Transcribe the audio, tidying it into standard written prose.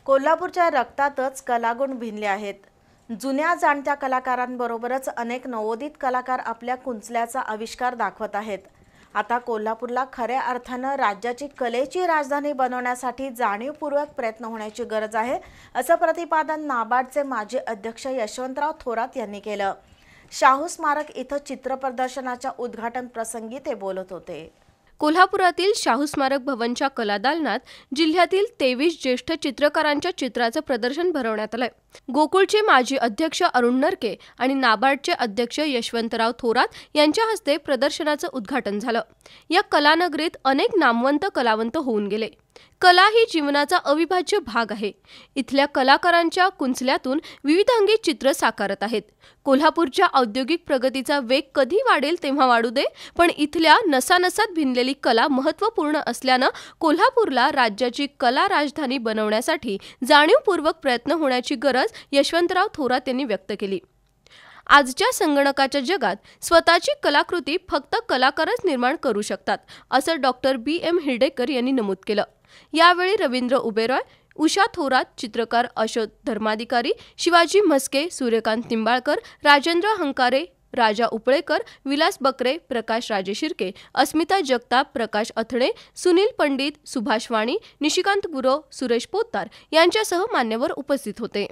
कोल्हापूरच्या रक्तातच कलागुण भिनले आहेत. जुन्या जाणत्या कलाकारांबरोबरच अनेक नवोदित कलाकार आपल्या कुंचल्याचा आविष्कार दाखवत आहेत. आता कोल्हापूरला खऱ्या अर्थानं राज्याची कलेची राजधानी बनवण्यासाठी जाणीवपूर्वक प्रयत्न होण्याची गरज आहे, असं प्रतिपादन नाबार्डचे माजी अध्यक्ष यशवंतराव थोरात यांनी केलं. शाहू स्मारक इथं चित्र प्रदर्शनाच्या उद्घाटन प्रसंगी ते बोलत होते. कोल्हापुरातील शाहू स्मारक भवनच्या कलादालनात जिल्ह्यातील 23 ज्येष्ठ चित्रकारांच्या चित्राचं प्रदर्शन भरवण्यात आलंय. गोकुळचे माजी अध्यक्ष अरुण नरके आणि नाबार्डचे अध्यक्ष यशवंतराव थोरात यांच्या हस्ते प्रदर्शनाचं उद्घाटन झालं. या कलानगरीत अनेक नामवंत कलावंत होऊन गेले. कला ही जीवनाचा अविभाज्य भाग आहे. इथल्या कलाकारांच्या कुंचल्यातून विविधांगी चित्र साकारत आहेत. कोल्हापूरच्या औद्योगिक प्रगतीचा वेग कधी वाढेल तेव्हा वाढू दे, पण इथल्या नसानसात भिनलेली कला महत्त्वपूर्ण असल्यानं कोल्हापूरला राज्याची कला राजधानी बनवण्यासाठी जाणीवपूर्वक प्रयत्न होण्याची गरज यशवंतराव थोरात यांनी व्यक्त केली. आजच्या संगणकाच्या जगात स्वतःची कलाकृती फक्त कलाकारच निर्माण करू शकतात, असं डॉक्टर B.M. हिरडेकर यांनी नमूद केलं. यावेळी रवींद्र उबेरॉय, उषा थोरात, चित्रकार अशोक धर्माधिकारी, शिवाजी म्हस्के, सूर्यकांत निंबाळकर, राजेंद्र हंकारे, राजा उपळेकर, विलास बकरे, प्रकाश राजे शिर्के, अस्मिता जगताप, प्रकाश अथणे, सुनील पंडित, सुभाष वाणी, निशिकांत गुरव, सुरेश पोतदार यांच्यासह मान्यवर उपस्थित होते.